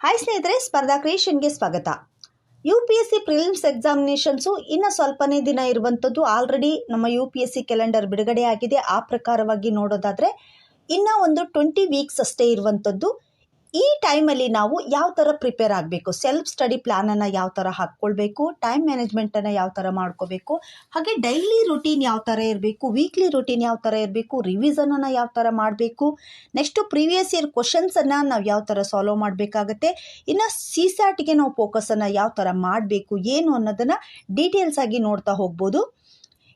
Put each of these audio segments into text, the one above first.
Hi ಸ್ನೇಹಿತರೆ, ಸ್ಪರ್ಧಾ ಕ್ರಿಯೇಷನ್ಗೆ ಸ್ವಾಗತ. UPSC ಪ್ರಿಲಿಮ್ಸ್ ಎಕ್ಸಾಮಿನೇಷನ್ಸು ಇನ್ನು ಸ್ವಲ್ಪನೇ ದಿನ ಇರುವಂಥದ್ದು. ಆಲ್ರೆಡಿ ನಮ್ಮ UPSC ಕ್ಯಾಲೆಂಡರ್ ಬಿಡುಗಡೆ ಆಗಿದೆ. ಆ ಪ್ರಕಾರವಾಗಿ ನೋಡೋದಾದರೆ ಇನ್ನೂ ಒಂದು 20 ವೀಕ್ಸ್ ಅಷ್ಟೇ ಇರುವಂಥದ್ದು. ಈ ಟೈಮಲ್ಲಿ ನಾವು ಯಾವ ಥರ ಪ್ರಿಪೇರ್ ಆಗಬೇಕು, ಸೆಲ್ಫ್ ಸ್ಟಡಿ ಪ್ಲ್ಯಾನನ್ನು ಯಾವ ಥರ ಹಾಕ್ಕೊಳ್ಬೇಕು, ಟೈಮ್ ಮ್ಯಾನೇಜ್ಮೆಂಟನ್ನು ಯಾವ ಥರ ಮಾಡ್ಕೋಬೇಕು, ಹಾಗೆ ಡೈಲಿ ರುಟೀನ್ ಯಾವ ಥರ ಇರಬೇಕು, ವೀಕ್ಲಿ ರುಟೀನ್ ಯಾವ ಥರ ಇರಬೇಕು, ರಿವಿಸನನ್ನು ಯಾವ ಥರ ಮಾಡಬೇಕು, ನೆಕ್ಸ್ಟು ಪ್ರೀವಿಯಸ್ ಇಯರ್ ಕ್ವಶನ್ಸನ್ನು ನಾವು ಯಾವ ಥರ ಸಾಲ್ವ್ ಮಾಡಬೇಕಾಗತ್ತೆ, ಇನ್ನು CSATಗೆ ನಾವು ಫೋಕಸನ್ನು ಯಾವ ಥರ ಮಾಡಬೇಕು ಏನು ಅನ್ನೋದನ್ನು ಡೀಟೇಲ್ಸ್ ಆಗಿ ನೋಡ್ತಾ ಹೋಗ್ಬೋದು.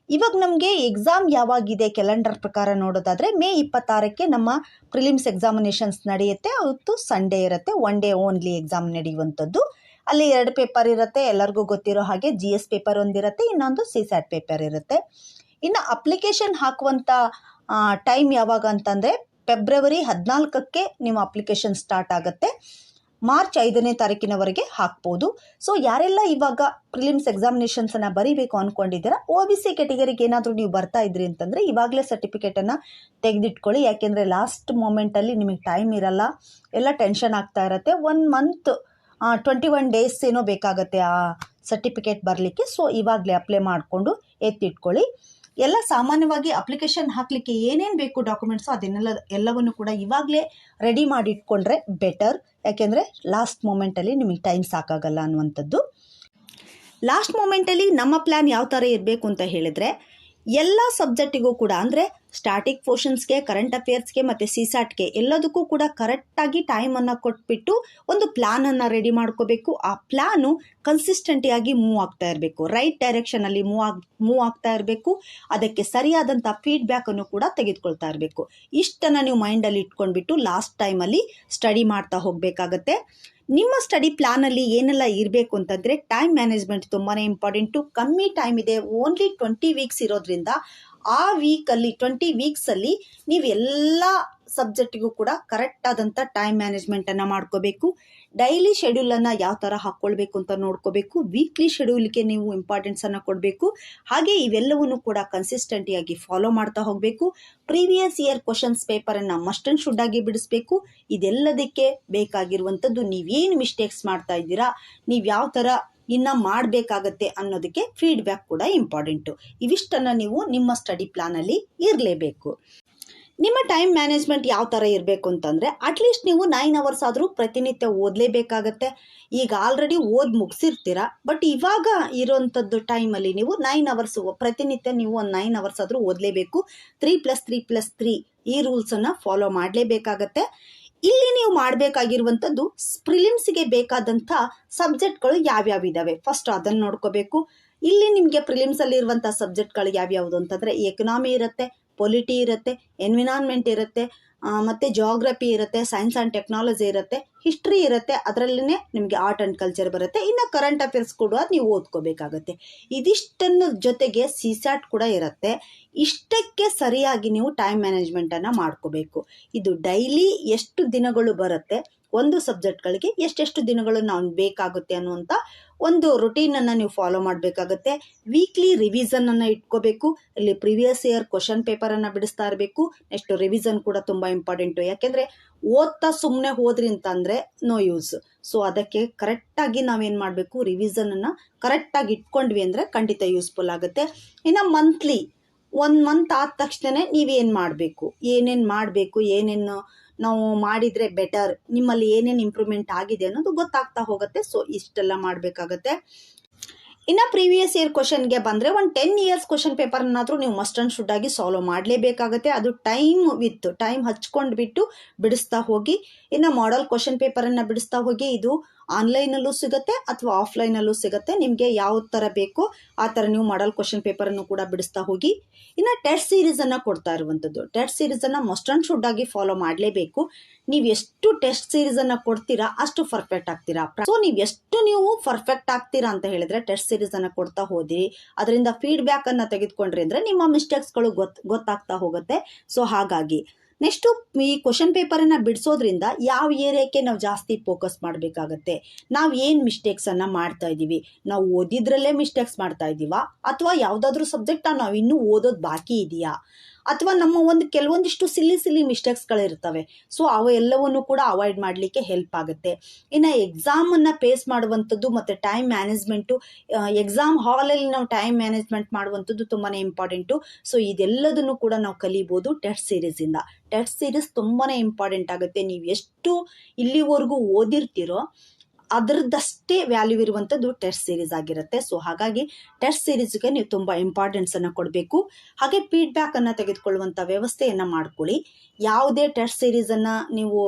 ಇವಾಗ ನಮಗೆ ಎಕ್ಸಾಮ್ ಯಾವಾಗಿದೆ ಕ್ಯಾಲೆಂಡರ್ ಪ್ರಕಾರ ನೋಡೋದಾದರೆ ಮೇ 26ಕ್ಕೆ ನಮ್ಮ ಪ್ರಿಲಿಮ್ಸ್ ಎಕ್ಸಾಮಿನೇಷನ್ಸ್ ನಡೆಯುತ್ತೆ. ಅವತ್ತು ಸಂಡೇ ಇರುತ್ತೆ, ಒನ್ ಡೇ ಓನ್ಲಿ ಎಕ್ಸಾಮ್ ನಡೆಯುವಂಥದ್ದು. ಅಲ್ಲಿ 2 ಪೇಪರ್ ಇರುತ್ತೆ, ಎಲ್ಲರಿಗೂ ಗೊತ್ತಿರೋ ಹಾಗೆ GS ಪೇಪರ್ ಒಂದಿರುತ್ತೆ, ಇನ್ನೊಂದು CSAT ಪೇಪರ್ ಇರುತ್ತೆ. ಇನ್ನು ಅಪ್ಲಿಕೇಶನ್ ಹಾಕುವಂಥ ಟೈಮ್ ಯಾವಾಗ ಅಂತಂದರೆ ಫೆಬ್ರವರಿ 14ಕ್ಕೆ ನಿಮ್ಮ ಅಪ್ಲಿಕೇಶನ್ ಸ್ಟಾರ್ಟ್ ಆಗುತ್ತೆ. ಮಾರ್ಚ್ 5ನೇ ತಾರೀಕಿನವರೆಗೆ ಹಾಕ್ಬೋದು. ಸೊ ಯಾರೆಲ್ಲ ಇವಾಗ ಪ್ರಿಲಿಮ್ಸ್ ಎಕ್ಸಾಮಿನೇಷನ್ಸನ್ನು ಬರೀಬೇಕು ಅಂದ್ಕೊಂಡಿದ್ದೀರಾ, OBC ಕ್ಯಾಟಗರಿಗೆ ಏನಾದರೂ ನೀವು ಬರ್ತಾ ಇದ್ರಿ ಅಂತಂದರೆ ಇವಾಗಲೇ ಸರ್ಟಿಫಿಕೇಟನ್ನು ತೆಗೆದಿಟ್ಕೊಳ್ಳಿ. ಯಾಕೆಂದರೆ ಲಾಸ್ಟ್ ಮೂಮೆಂಟಲ್ಲಿ ನಿಮಗೆ ಟೈಮ್ ಇರಲ್ಲ, ಎಲ್ಲ ಟೆನ್ಷನ್ ಆಗ್ತಾ ಇರುತ್ತೆ. 1 ಮಂತ್ 21 ಡೇಸ್ ಏನೋ ಬೇಕಾಗುತ್ತೆ ಆ ಸರ್ಟಿಫಿಕೇಟ್ ಬರಲಿಕ್ಕೆ. ಸೊ ಇವಾಗಲೇ ಅಪ್ಲೈ ಮಾಡಿಕೊಂಡು ಎತ್ತಿಟ್ಕೊಳ್ಳಿ. ಎಲ್ಲ ಸಾಮಾನ್ಯವಾಗಿ ಅಪ್ಲಿಕೇಶನ್ ಹಾಕಲಿಕ್ಕೆ ಏನೇನು ಬೇಕು ಡಾಕ್ಯುಮೆಂಟ್ಸು ಎಲ್ಲವನ್ನು ಕೂಡ ಇವಾಗಲೇ ರೆಡಿ ಮಾಡಿ ಇಟ್ಕೊಂಡ್ರೆ ಬೆಟರ್. ಯಾಕೆಂದರೆ ಲಾಸ್ಟ್ ಮೂಮೆಂಟಲ್ಲಿ ನಿಮಗೆ ಟೈಮ್ ಸಾಕಾಗಲ್ಲ ಅನ್ನುವಂಥದ್ದು. ಲಾಸ್ಟ್ ಮೂಮೆಂಟಲ್ಲಿ ನಮ್ಮ ಪ್ಲ್ಯಾನ್ ಯಾವ ಥರ ಇರಬೇಕು ಅಂತ ಹೇಳಿದರೆ ಎಲ್ಲ ಸಬ್ಜೆಕ್ಟಿಗೂ ಕೂಡ ಅಂದರೆ ಸ್ಟಾಟಿಕ್ ಪೋರ್ಷನ್ಸ್ಗೆ, ಕರೆಂಟ್ ಅಫೇರ್ಸ್ಗೆ ಮತ್ತು CSATಗೆ ಎಲ್ಲದಕ್ಕೂ ಕೂಡ ಕರೆಕ್ಟಾಗಿ ಟೈಮನ್ನು ಕೊಟ್ಬಿಟ್ಟು ಒಂದು ಪ್ಲ್ಯಾನನ್ನು ರೆಡಿ ಮಾಡ್ಕೋಬೇಕು. ಆ ಪ್ಲ್ಯಾನು ಕನ್ಸಿಸ್ಟೆಂಟಿಯಾಗಿ ಮೂವ್ ಆಗ್ತಾ ಇರಬೇಕು, ರೈಟ್ ಡೈರೆಕ್ಷನಲ್ಲಿ ಮೂವ್ ಆಗ್ತಾ ಇರಬೇಕು. ಅದಕ್ಕೆ ಸರಿಯಾದಂಥ ಫೀಡ್ಬ್ಯಾಕನ್ನು ಕೂಡ ತೆಗೆದುಕೊಳ್ತಾ ಇರಬೇಕು. ಇಷ್ಟನ್ನು ನೀವು ಮೈಂಡಲ್ಲಿ ಇಟ್ಕೊಂಡ್ಬಿಟ್ಟು ಲಾಸ್ಟ್ ಟೈಮಲ್ಲಿ ಸ್ಟಡಿ ಮಾಡ್ತಾ ಹೋಗಬೇಕಾಗತ್ತೆ. ನಿಮ್ಮ ಸ್ಟಡಿ ಪ್ಲ್ಯಾನಲ್ಲಿ ಏನೆಲ್ಲ ಇರಬೇಕು ಅಂತಂದರೆ ಟೈಮ್ ಮ್ಯಾನೇಜ್ಮೆಂಟ್ ತುಂಬಾ ಇಂಪಾರ್ಟೆಂಟು. ಕಮ್ಮಿ ಟೈಮ್ ಇದೆ, ಓನ್ಲಿ 20 ವೀಕ್ಸ್ ಇರೋದ್ರಿಂದ ಆ ವೀಕಲ್ಲಿ 20 ವೀಕ್ಸಲ್ಲಿ ನೀವು ಎಲ್ಲ ಸಬ್ಜೆಕ್ಟಿಗೂ ಕೂಡ ಕರೆಕ್ಟಾದಂಥ ಟೈಮ್ ಮ್ಯಾನೇಜ್ಮೆಂಟನ್ನು ಮಾಡ್ಕೋಬೇಕು. ಡೈಲಿ ಶೆಡ್ಯೂಲನ್ನು ಯಾವ ಥರ ಹಾಕ್ಕೊಳ್ಬೇಕು ಅಂತ ನೋಡ್ಕೋಬೇಕು. ವೀಕ್ಲಿ ಶೆಡ್ಯೂಲ್ಗೆ ನೀವು ಇಂಪಾರ್ಟೆನ್ಸನ್ನು ಕೊಡಬೇಕು. ಹಾಗೆ ಇವೆಲ್ಲವನ್ನು ಕೂಡ ಕನ್ಸಿಸ್ಟೆಂಟಿಯಾಗಿ ಫಾಲೋ ಮಾಡ್ತಾ ಹೋಗಬೇಕು. ಪ್ರೀವಿಯಸ್ ಇಯರ್ ಕ್ವಶನ್ಸ್ ಪೇಪರನ್ನು ಮಸ್ಟ್ ಆ್ಯಂಡ್ ಶುಡ್ ಆಗಿ ಬಿಡಿಸ್ಬೇಕು. ಇದೆಲ್ಲದಕ್ಕೆ ಬೇಕಾಗಿರುವಂಥದ್ದು ನೀವೇನು ಮಿಸ್ಟೇಕ್ಸ್ ಮಾಡ್ತಾ ಇದ್ದೀರಾ, ನೀವು ಯಾವ ಥರ ಇನ್ನು ಮಾಡಬೇಕಾಗತ್ತೆ ಅನ್ನೋದಕ್ಕೆ ಫೀಡ್ಬ್ಯಾಕ್ ಕೂಡ ಇಂಪಾರ್ಟೆಂಟು. ಇವಿಷ್ಟನ್ನು ನೀವು ನಿಮ್ಮ ಸ್ಟಡಿ ಪ್ಲ್ಯಾನಲ್ಲಿ ಇರಲೇಬೇಕು. ನಿಮ್ಮ ಟೈಮ್ ಮ್ಯಾನೇಜ್ಮೆಂಟ್ ಯಾವ ಥರ ಇರಬೇಕು ಅಂತಂದರೆ ಅಟ್ಲೀಸ್ಟ್ ನೀವು 9 ಅವರ್ಸ್ ಆದರೂ ಪ್ರತಿನಿತ್ಯ ಓದಲೇಬೇಕಾಗತ್ತೆ. ಈಗ ಆಲ್ರೆಡಿ ಮುಗಿಸಿರ್ತೀರ, ಬಟ್ ಇವಾಗ ಇರೋವಂಥದ್ದು ಟೈಮಲ್ಲಿ ನೀವು 9 ಅವರ್ಸ್ ಪ್ರತಿನಿತ್ಯ ನೀವು ಒಂದು 9 ಅವರ್ಸ್ ಆದರೂ ಓದಲೇಬೇಕು. 3+3+3 ಈ ರೂಲ್ಸನ್ನು ಫಾಲೋ ಮಾಡಲೇಬೇಕಾಗತ್ತೆ. ಇಲ್ಲಿ ನೀವು ಮಾಡಬೇಕಾಗಿರುವಂಥದ್ದು ಪ್ರಿಲಿಮ್ಸ್ಗೆ ಬೇಕಾದಂಥ ಸಬ್ಜೆಕ್ಟ್ಗಳು ಯಾವ್ಯಾವಿದ್ದಾವೆ ಫಸ್ಟ್ ಅದನ್ನು ನೋಡ್ಕೋಬೇಕು. ಇಲ್ಲಿ ನಿಮಗೆ ಪ್ರಿಲಿಮ್ಸಲ್ಲಿ ಇರುವಂಥ ಸಬ್ಜೆಕ್ಟ್ಗಳು ಯಾವ್ಯಾವುದು ಅಂತಂದರೆ ಎಕನಾಮಿ ಇರುತ್ತೆ, ಪೊಲಿಟಿ ಇರುತ್ತೆ, ಎನ್ವಿರಾನ್ಮೆಂಟ್ ಇರುತ್ತೆ, ಮತ್ತು ಜಿಯೋಗ್ರಫಿ ಇರುತ್ತೆ, ಸೈನ್ಸ್ ಆ್ಯಂಡ್ ಟೆಕ್ನಾಲಜಿ ಇರುತ್ತೆ, ಹಿಸ್ಟ್ರಿ ಇರುತ್ತೆ, ಅದರಲ್ಲೇ ನಿಮಗೆ ಆರ್ಟ್ ಆ್ಯಂಡ್ ಕಲ್ಚರ್ ಬರುತ್ತೆ. ಇನ್ನು ಕರೆಂಟ್ ಅಫೇರ್ಸ್ ಕೂಡ ನೀವು ಓದ್ಕೋಬೇಕಾಗತ್ತೆ. ಇದಿಷ್ಟನ್ನು ಜೊತೆಗೆ CSAT ಕೂಡ ಇರುತ್ತೆ. ಇಷ್ಟಕ್ಕೆ ಸರಿಯಾಗಿ ನೀವು ಟೈಮ್ ಮ್ಯಾನೇಜ್ಮೆಂಟನ್ನು ಮಾಡ್ಕೋಬೇಕು. ಇದು ಡೈಲಿ ಎಷ್ಟು ದಿನಗಳು ಬರುತ್ತೆ, ಒಂದು ಸಬ್ಜೆಕ್ಟ್ಗಳಿಗೆ ಎಷ್ಟೆಷ್ಟು ದಿನಗಳು ನಾವು ಬೇಕಾಗುತ್ತೆ ಅನ್ನುವಂಥ ಒಂದು ರುಟೀನನ್ನು ನೀವು ಫಾಲೋ ಮಾಡಬೇಕಾಗತ್ತೆ. ವೀಕ್ಲಿ ರಿವಿಸನನ್ನು ಇಟ್ಕೋಬೇಕು. ಇಲ್ಲಿ ಪ್ರಿವಿಯಸ್ ಇಯರ್ ಕ್ವಶನ್ ಪೇಪರನ್ನು ಬಿಡಿಸ್ತಾ ಇರಬೇಕು. ನೆಕ್ಸ್ಟ್ ರಿವಿಸನ್ ಕೂಡ ತುಂಬ ಇಂಪಾರ್ಟೆಂಟು. ಯಾಕೆಂದರೆ ಓದ್ತಾ ಸುಮ್ಮನೆ ಹೋದ್ರಿ ಅಂತಂದರೆ ನೋ ಯೂಸ್. ಸೊ ಅದಕ್ಕೆ ಕರೆಕ್ಟಾಗಿ ನಾವೇನು ಮಾಡಬೇಕು, ರಿವಿಸನನ್ನು ಕರೆಕ್ಟಾಗಿ ಇಟ್ಕೊಂಡ್ವಿ ಅಂದರೆ ಖಂಡಿತ ಯೂಸ್ಫುಲ್ ಆಗುತ್ತೆ. ಇನ್ನು ಮಂತ್ಲಿ 1 ಮಂತ್ ಆದ ತಕ್ಷಣ ನೀವೇನು ಮಾಡಬೇಕು, ಏನೇನು ನಾವು ಮಾಡಿದರೆ ಬೆಟರ್, ನಿಮ್ಮಲ್ಲಿ ಏನೇನು ಇಂಪ್ರೂವ್ಮೆಂಟ್ ಆಗಿದೆ ಅನ್ನೋದು ಗೊತ್ತಾಗ್ತಾ ಹೋಗುತ್ತೆ. ಸೊ ಇಷ್ಟೆಲ್ಲ ಮಾಡಬೇಕಾಗತ್ತೆ. ಇನ್ನು ಪ್ರೀವಿಯಸ್ ಇಯರ್ ಕ್ವಶನ್ಗೆ ಬಂದರೆ ಒಂದು 10 ಇಯರ್ಸ್ ಕ್ವಶನ್ ಪೇಪರ್ನಾದರೂ ನೀವು ಮಸ್ಟ್ ಆ್ಯಂಡ್ ಶುಡ್ ಆಗಿ ಸಾಲ್ವ್ ಮಾಡಲೇಬೇಕಾಗತ್ತೆ. ಅದು ಟೈಮ್ ಹಚ್ಕೊಂಡು ಬಿಟ್ಟು ಬಿಡಿಸ್ತಾ ಹೋಗಿ. ಇನ್ನು ಮಾಡೆಲ್ ಕ್ವಶನ್ ಪೇಪರನ್ನು ಬಿಡಿಸ್ತಾ ಹೋಗಿ. ಇದು ಆನ್ಲೈನಲ್ಲೂ ಸಿಗುತ್ತೆ ಅಥವಾ ಆಫ್ಲೈನಲ್ಲೂ ಸಿಗುತ್ತೆ, ನಿಮಗೆ ಯಾವ ಥರ ಬೇಕೋ ಆ ಥರ ನೀವು ಮಾಡೆಲ್ ಕ್ವಶನ್ ಪೇಪರನ್ನು ಕೂಡ ಬಿಡಿಸ್ತಾ ಹೋಗಿ. ಇನ್ನು ಟೆಸ್ಟ್ ಸೀರೀಸನ್ನು ಕೊಡ್ತಾ ಇರುವಂಥದ್ದು, ಟೆಸ್ಟ್ ಸೀರೀಸನ್ನು ಮಸ್ಟ್ ಆ್ಯಂಡ್ ಶುಡ್ ಆಗಿ ಫಾಲೋ ಮಾಡಲೇಬೇಕು. ನೀವು ಎಷ್ಟು ಟೆಸ್ಟ್ ಸೀರೀಸನ್ನು ಕೊಡ್ತೀರಾ ಅಷ್ಟು ಪರ್ಫೆಕ್ಟ್ ಆಗ್ತೀರಾ. ಸೊ ನೀವು ಪರ್ಫೆಕ್ಟ್ ಆಗ್ತೀರಾ ಅಂತ ಹೇಳಿದರೆ ಟೆಸ್ಟ್ ಸೀರೀಸನ್ನು ಕೊಡ್ತಾ ಹೋದಿರಿ, ಅದರಿಂದ ಫೀಡ್ಬ್ಯಾಕನ್ನು ತೆಗೆದುಕೊಂಡ್ರಿ ಅಂದರೆ ನಿಮ್ಮ ಮಿಸ್ಟೇಕ್ಸ್ಗಳು ಗೊತ್ತಾಗ್ತಾ ಹೋಗುತ್ತೆ. ಸೊ ಹಾಗಾಗಿ ನೆಕ್ಸ್ಟು ಈ ಕ್ವಶನ್ ಪೇಪರನ್ನು ಬಿಡಿಸೋದ್ರಿಂದ ಯಾವ ಏರಿಯಾಕ್ಕೆ ನಾವು ಜಾಸ್ತಿ ಫೋಕಸ್ ಮಾಡಬೇಕಾಗತ್ತೆ, ನಾವು ಏನು ಮಿಸ್ಟೇಕ್ಸನ್ನು ಮಾಡ್ತಾ ಇದ್ದೀವಿ, ನಾವು ಓದಿದ್ರಲ್ಲೇ ಮಿಸ್ಟೇಕ್ಸ್ ಮಾಡ್ತಾ ಇದ್ದೀವಾ ಅಥವಾ ಯಾವುದಾದ್ರೂ ಸಬ್ಜೆಕ್ಟನ್ನು ನಾವು ಇನ್ನೂ ಓದೋದು ಬಾಕಿ ಇದೆಯಾ, ಅಥವಾ ನಮ್ಮ ಒಂದು ಕೆಲವೊಂದಿಷ್ಟು ಸಿಲ್ಲಿ ಮಿಸ್ಟೇಕ್ಸ್ಗಳಿರ್ತವೆ. ಸೊ ಅವೆಲ್ಲವನ್ನು ಕೂಡ ಅವಾಯ್ಡ್ ಮಾಡಲಿಕ್ಕೆ ಹೆಲ್ಪ್ ಆಗುತ್ತೆ. ಇನ್ನು ಎಕ್ಸಾಮನ್ನು ಫೇಸ್ ಮಾಡುವಂಥದ್ದು ಮತ್ತು ಟೈಮ್ ಮ್ಯಾನೇಜ್ಮೆಂಟು, ಎಕ್ಸಾಮ್ ಹಾಲಲ್ಲಿ ನಾವು ಟೈಮ್ ಮ್ಯಾನೇಜ್ಮೆಂಟ್ ಮಾಡುವಂಥದ್ದು ತುಂಬಾ ಇಂಪಾರ್ಟೆಂಟು. ಸೊ ಇದೆಲ್ಲದನ್ನು ಕೂಡ ನಾವು ಕಲಿಬೋದು ಟೆಸ್ಟ್ ಸೀರೀಸಿಂದ. ಟೆಸ್ಟ್ ಸೀರೀಸ್ ತುಂಬಾ ಇಂಪಾರ್ಟೆಂಟ್ ಆಗುತ್ತೆ. ನೀವು ಎಷ್ಟು ಇಲ್ಲಿವರೆಗೂ ಓದಿರ್ತೀರೋ ಅದರದ್ದಷ್ಟೇ ವ್ಯಾಲ್ಯೂ ಇರುವಂಥದ್ದು ಟೆಸ್ಟ್ ಸೀರೀಸ್ ಆಗಿರುತ್ತೆ. ಸೊ ಹಾಗಾಗಿ ಟೆಸ್ಟ್ ಸೀರೀಸ್ಗೆ ನೀವು ತುಂಬ ಇಂಪಾರ್ಟೆನ್ಸನ್ನು ಕೊಡಬೇಕು. ಹಾಗೆ ಫೀಡ್ಬ್ಯಾಕನ್ನು ತೆಗೆದುಕೊಳ್ಳುವಂಥ ವ್ಯವಸ್ಥೆಯನ್ನು ಮಾಡ್ಕೊಳ್ಳಿ. ಯಾವುದೇ ಟೆಸ್ಟ್ ಸೀರೀಸನ್ನು ನೀವು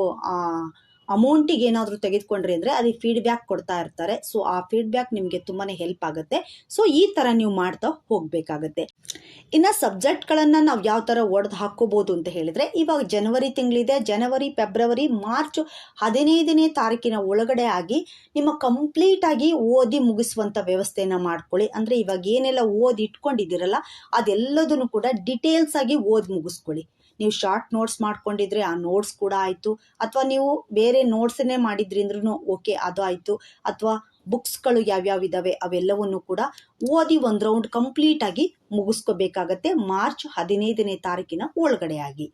ಅಮೌಂಟಿಗೆ ಏನಾದರೂ ತೆಗೆದುಕೊಂಡ್ರಿ ಅಂದರೆ ಅದಕ್ಕೆ ಫೀಡ್ಬ್ಯಾಕ್ ಕೊಡ್ತಾ ಇರ್ತಾರೆ. ಸೊ ಆ ಫೀಡ್ಬ್ಯಾಕ್ ನಿಮಗೆ ತುಂಬಾ ಹೆಲ್ಪ್ ಆಗುತ್ತೆ. ಸೊ ಈ ಥರ ನೀವು ಮಾಡ್ತಾ ಹೋಗಬೇಕಾಗತ್ತೆ. ಇನ್ನು ಸಬ್ಜೆಕ್ಟ್ಗಳನ್ನು ನಾವು ಯಾವ ಥರ ಒಡೆದು ಹಾಕ್ಕೋಬೋದು ಅಂತ ಹೇಳಿದರೆ, ಇವಾಗ ಜನವರಿ ತಿಂಗಳಿದೆ. ಜನವರಿ, ಫೆಬ್ರವರಿ, ಮಾರ್ಚ್ 15ನೇ ತಾರೀಕಿನ ಒಳಗಡೆ ಆಗಿ ನಿಮ್ಮ ಕಂಪ್ಲೀಟಾಗಿ ಓದಿ ಮುಗಿಸುವಂಥ ವ್ಯವಸ್ಥೆಯನ್ನು ಮಾಡ್ಕೊಳ್ಳಿ. ಅಂದರೆ ಇವಾಗ ಏನೆಲ್ಲ ಓದಿ ಇಟ್ಕೊಂಡಿದ್ದೀರಲ್ಲ ಅದೆಲ್ಲದನ್ನು ಕೂಡ ಡೀಟೇಲ್ಸ್ ಆಗಿ ಓದಿ ಮುಗಿಸ್ಕೊಳ್ಳಿ. ನೀವು ಶಾರ್ಟ್ ನೋಟ್ಸ್ ಮಾಡ್ಕೊಂಡಿದ್ರೆ ಆ ನೋಟ್ಸ್ ಕೂಡ ಆಯಿತು, ಅಥವಾ ನೀವು ಬೇರೆ ನೋಟ್ಸನ್ನೇ ಮಾಡಿದ್ರಿ ಅಂದ್ರೂ ಓಕೆ, ಅದು ಆಯಿತು. ಅಥವಾ ಬುಕ್ಸ್ಗಳು ಯಾವ್ಯಾವ ಇದ್ದಾವೆ ಅವೆಲ್ಲವನ್ನು ಕೂಡ ಓದಿ ಒಂದು ರೌಂಡ್ ಕಂಪ್ಲೀಟಾಗಿ ಮುಗಿಸ್ಕೋಬೇಕಾಗತ್ತೆ ಮಾರ್ಚ್ 15ನೇ ತಾರೀಕಿನ ಒಳಗಡೆ ಆಗಿ.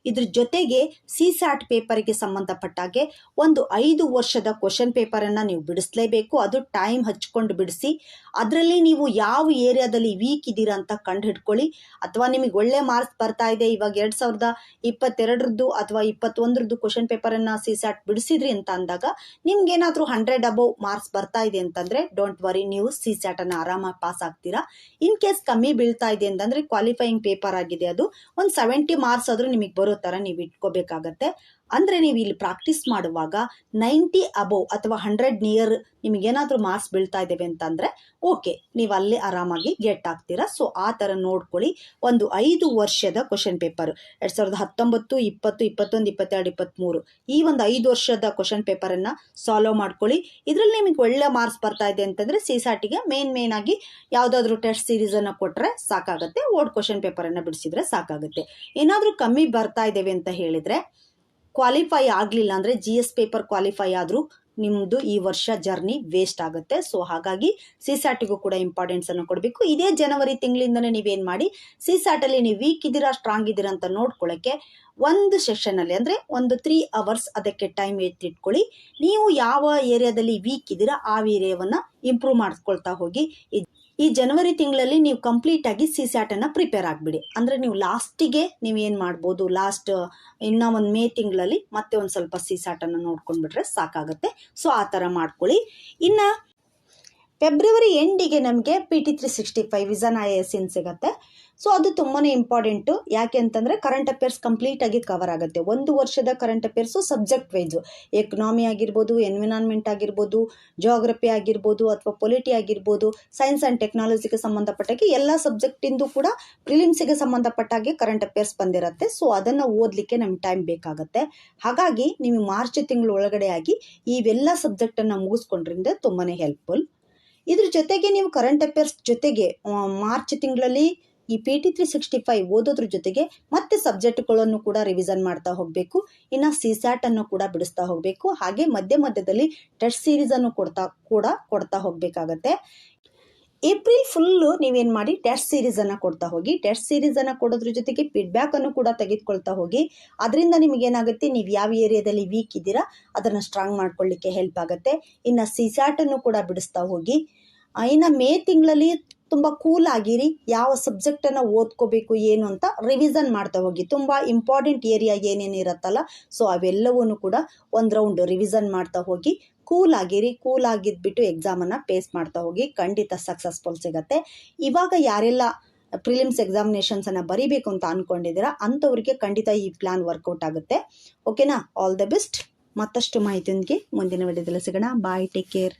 ಇದ್ರ ಜೊತೆಗೆ CSAT ಪೇಪರಿಗೆ ಸಂಬಂಧಪಟ್ಟಾಗೆ ಒಂದು 5 ವರ್ಷದ ಕ್ವಶನ್ ಪೇಪರನ್ನು ನೀವು ಬಿಡಿಸ್ಲೇಬೇಕು. ಅದು ಟೈಮ್ ಹಚ್ಕೊಂಡು ಬಿಡಿಸಿ. ಅದರಲ್ಲಿ ನೀವು ಯಾವ ಏರಿಯಾದಲ್ಲಿ ವೀಕ್ ಇದ್ದೀರಾ ಅಂತ ಕಂಡು ಹಿಡ್ಕೊಳ್ಳಿ. ಅಥವಾ ನಿಮಗೆ ಒಳ್ಳೆ ಮಾರ್ಕ್ಸ್ ಬರ್ತಾ ಇದೆ, ಇವಾಗ 2022 ಅಥವಾ 21 ಕ್ವಶನ್ ಪೇಪರನ್ನು CSAT ಬಿಡಿಸಿದ್ರಿ ಅಂತ ಅಂದಾಗ ನಿಮ್ಗೇನಾದರೂ 100 ಅಬೌವ್ ಮಾರ್ಕ್ಸ್ ಬರ್ತಾ ಇದೆ ಅಂತಂದರೆ ಡೋಂಟ್ ವರಿ, ನೀವು CSATನ್ನು ಆರಾಮಾಗಿ ಪಾಸ್ ಆಗ್ತೀರಾ. ಇನ್ ಕೇಸ್ ಕಮ್ಮಿ ಬೀಳ್ತಾ ಇದೆ ಅಂತಂದರೆ ಕ್ವಾಲಿಫೈಯಿಂಗ್ ಪೇಪರ್ ಆಗಿದೆ, ಅದು ಒಂದು 70 ಮಾರ್ಕ್ಸ್ ಆದರೂ ನಿಮಗೆ ಬರೋ ಥರ ನೀವು ಇಟ್ಕೋಬೇಕಾಗತ್ತೆ. ಅಂದರೆ ನೀವು ಇಲ್ಲಿ ಪ್ರಾಕ್ಟೀಸ್ ಮಾಡುವಾಗ 90 ಅಬೌವ್ ಅಥವಾ 100 ನಿಯರ್ ನಿಮಗೇನಾದರೂ ಮಾರ್ಕ್ಸ್ ಬೀಳ್ತಾ ಇದ್ದೇವೆ ಅಂತಂದರೆ ಓಕೆ, ನೀವು ಅಲ್ಲೇ ಆರಾಮಾಗಿ ಗೆಟ್ ಆಗ್ತೀರಾ. ಸೊ ಆ ಥರ ನೋಡ್ಕೊಳ್ಳಿ. ಒಂದು 5 ವರ್ಷದ ಕ್ವಶನ್ ಪೇಪರ್ 2019, 20, 21, 22, 23 ಈ ಒಂದು 5 ವರ್ಷದ ಕ್ವಶನ್ ಪೇಪರನ್ನು ಸಾಲ್ವ್ ಮಾಡ್ಕೊಳ್ಳಿ. ಇದರಲ್ಲಿ ನಿಮಗೆ ಒಳ್ಳೆ ಮಾರ್ಕ್ಸ್ ಬರ್ತಾ ಇದೆ ಅಂತಂದರೆ CSATಗೆ ಮೇನ್ ಆಗಿ ಯಾವುದಾದ್ರೂ ಟೆಸ್ಟ್ ಸೀರೀಸನ್ನು ಕೊಟ್ಟರೆ ಸಾಕಾಗುತ್ತೆ. ಓಲ್ಡ್ ಕ್ವಶನ್ ಪೇಪರನ್ನು ಬಿಡಿಸಿದ್ರೆ ಸಾಕಾಗುತ್ತೆ. ಏನಾದರೂ ಕಮ್ಮಿ ಬರ್ತಾ ಇದ್ದೇವೆ ಅಂತ ಹೇಳಿದರೆ, ಕ್ವಾಲಿಫೈ ಆಗಲಿಲ್ಲ ಅಂದರೆ GS ಪೇಪರ್ ಕ್ವಾಲಿಫೈ ಆದರೂ ನಿಮ್ಮದು ಈ ವರ್ಷ ಜರ್ನಿ ವೇಸ್ಟ್ ಆಗುತ್ತೆ. ಸೊ ಹಾಗಾಗಿ CSATಗೂ ಕೂಡ ಇಂಪಾರ್ಟೆನ್ಸನ್ನು ಕೊಡಬೇಕು. ಇದೇ ಜನವರಿ ತಿಂಗಳಿಂದನೇ ನೀವೇನು ಮಾಡಿ, CSATಲ್ಲಿ ನೀವು ವೀಕ್ ಇದ್ದೀರಾ ಸ್ಟ್ರಾಂಗ್ ಇದ್ದೀರಾ ಅಂತ ನೋಡ್ಕೊಳ್ಳೋಕ್ಕೆ ಒಂದು ಸೆಷನಲ್ಲಿ ಅಂದರೆ ಒಂದು 3 ಅವರ್ಸ್ ಅದಕ್ಕೆ ಟೈಮ್ ಎತ್ತಿಟ್ಕೊಳ್ಳಿ. ನೀವು ಯಾವ ಏರಿಯಾದಲ್ಲಿ ವೀಕ್ ಇದ್ದೀರಾ ಆ ಏರಿಯಾವನ್ನು ಇಂಪ್ರೂವ್ ಮಾಡ್ಕೊಳ್ತಾ ಹೋಗಿ. ಈ ಜನವರಿ ತಿಂಗಳಲ್ಲಿ ನೀವು ಕಂಪ್ಲೀಟಾಗಿ CSATನ್ನು ಪ್ರಿಪೇರ್ ಆಗಿಬಿಡಿ. ಅಂದರೆ ನೀವು ಲಾಸ್ಟಿಗೆ ನೀವು ಏನು ಮಾಡ್ಬೋದು, ಇನ್ನೂ ಒಂದು ಮೇ ತಿಂಗಳಲ್ಲಿ ಮತ್ತೆ ಒಂದು ಸ್ವಲ್ಪ CSATನ್ನು ನೋಡ್ಕೊಂಡ್ಬಿಟ್ರೆ ಸಾಕಾಗುತ್ತೆ. ಸೊ ಆ ಥರ ಮಾಡ್ಕೊಳ್ಳಿ. ಇನ್ನು ಫೆಬ್ರವರಿ ಎಂಡಿಗೆ ನಮಗೆ PT 365 ವಿಷನ್ IAS ಸಿಗುತ್ತೆ. ಸೊ ಅದು ತುಂಬಾ ಇಂಪಾರ್ಟೆಂಟು. ಯಾಕೆ ಅಂತಂದರೆ ಕರೆಂಟ್ ಅಫೇರ್ಸ್ ಕಂಪ್ಲೀಟಾಗಿ ಕವರ್ ಆಗುತ್ತೆ. 1 ವರ್ಷದ current affairs subject wise, economy ಆಗಿರ್ಬೋದು, ಎನ್ವಿರಾನ್ಮೆಂಟ್ ಆಗಿರ್ಬೋದು, ಜಿಯೋಗ್ರಫಿ ಆಗಿರ್ಬೋದು, ಅಥವಾ ಪೊಲಿಟಿ ಆಗಿರ್ಬೋದು, ಸೈನ್ಸ್ ಆ್ಯಂಡ್ ಟೆಕ್ನಾಲಜಿಗೆ ಸಂಬಂಧಪಟ್ಟಾಗೆ ಎಲ್ಲ ಸಬ್ಜೆಕ್ಟಿಂದು ಕೂಡ ಪ್ರಿಲಿಮ್ಸಿಗೆ ಸಂಬಂಧಪಟ್ಟಾಗೆ ಕರೆಂಟ್ ಅಫೇರ್ಸ್ ಬಂದಿರುತ್ತೆ. ಸೊ ಅದನ್ನು ಓದಲಿಕ್ಕೆ ನಮ್ಗೆ ಟೈಮ್ ಬೇಕಾಗುತ್ತೆ. ಹಾಗಾಗಿ ನೀವು ಮಾರ್ಚ್ ತಿಂಗಳ ಒಳಗಡೆ ಆಗಿ ಇವೆಲ್ಲ ಸಬ್ಜೆಕ್ಟನ್ನು ಮುಗಿಸ್ಕೊಂಡ್ರಿಂದ ತುಂಬಾ ಹೆಲ್ಪ್ಫುಲ್. ಇದ್ರ ಜೊತೆಗೆ ನೀವು ಕರೆಂಟ್ ಅಫೇರ್ಸ್ ಜೊತೆಗೆ ಮಾರ್ಚ್ ತಿಂಗಳಲ್ಲಿ ಈ PT 365 ಓದೋದ್ರ ಜೊತೆಗೆ ಮತ್ತೆ ಸಬ್ಜೆಕ್ಟ್ಗಳನ್ನು ಕೂಡ ರಿವಿಷನ್ ಮಾಡ್ತಾ ಹೋಗಬೇಕು. ಇನ್ನು CSATನ್ನು ಕೂಡ ಬಿಡಿಸ್ತಾ ಹೋಗಬೇಕು. ಹಾಗೆ ಮಧ್ಯದಲ್ಲಿ ಟೆಸ್ಟ್ ಸೀರೀಸನ್ನು ಕೊಡ್ತಾ ಹೋಗಬೇಕಾಗತ್ತೆ. ಏಪ್ರಿಲ್ ಫುಲ್ಲು ನೀವೇನು ಮಾಡಿ ಟೆಸ್ಟ್ ಸೀರೀಸನ್ನು ಕೊಡ್ತಾ ಹೋಗಿ. ಟೆಸ್ಟ್ ಸೀರೀಸನ್ನು ಕೊಡೋದ್ರ ಜೊತೆಗೆ ಫೀಡ್ಬ್ಯಾಕನ್ನು ಕೂಡ ತೆಗೆದುಕೊಳ್ತಾ ಹೋಗಿ. ಅದರಿಂದ ನಿಮಗೇನಾಗುತ್ತೆ, ನೀವು ಯಾವ ಏರಿಯಾದಲ್ಲಿ ವೀಕ್ ಇದ್ದೀರಾ ಅದನ್ನು ಸ್ಟ್ರಾಂಗ್ ಮಾಡ್ಕೊಳ್ಳಿಕ್ಕೆ ಹೆಲ್ಪ್ ಆಗುತ್ತೆ. ಇನ್ನು CSATನ್ನು ಕೂಡ ಬಿಡಿಸ್ತಾ ಹೋಗಿ. ಇನ್ನು ಮೇ ತಿಂಗಳಲ್ಲಿ ತುಂಬ ಕೂಲ್ ಆಗಿರಿ. ಯಾವ ಸಬ್ಜೆಕ್ಟನ್ನು ಓದ್ಕೋಬೇಕು ಏನು ಅಂತ ರಿವಿಷನ್ ಮಾಡ್ತಾ ಹೋಗಿ. ತುಂಬ ಇಂಪಾರ್ಟೆಂಟ್ ಏರಿಯಾ ಏನೇನು ಇರುತ್ತಲ್ಲ, ಸೊ ಅವೆಲ್ಲವೂ ಕೂಡ ಒಂದು ರೌಂಡ್ ರಿವಿಷನ್ ಮಾಡ್ತಾ ಹೋಗಿ. ಕೂಲ್ ಆಗಿದ್ಬಿಟ್ಟು ಎಕ್ಸಾಮನ್ನು ಫೇಸ್ ಮಾಡ್ತಾ ಹೋಗಿ. ಖಂಡಿತ ಸಕ್ಸಸ್ಫುಲ್ ಸಿಗುತ್ತೆ. ಇವಾಗ ಯಾರೆಲ್ಲ ಪ್ರಿಲಿಮ್ಸ್ ಎಕ್ಸಾಮಿನೇಷನ್ಸನ್ನು ಬರೀಬೇಕು ಅಂತ ಅಂದ್ಕೊಂಡಿದ್ದೀರಾ ಅಂಥವ್ರಿಗೆ ಖಂಡಿತ ಈ ಪ್ಲ್ಯಾನ್ ವರ್ಕೌಟ್ ಆಗುತ್ತೆ. ಓಕೆನಾ? All the best. ಮತ್ತಷ್ಟು ಮಾಹಿತಿಯೊಂದಿಗೆ ಮುಂದಿನ ವಿಡಿಯೋದಲ್ಲಿ ಸಿಗೋಣ. ಬಾಯ್, ಟೇಕ್ ಕೇರ್.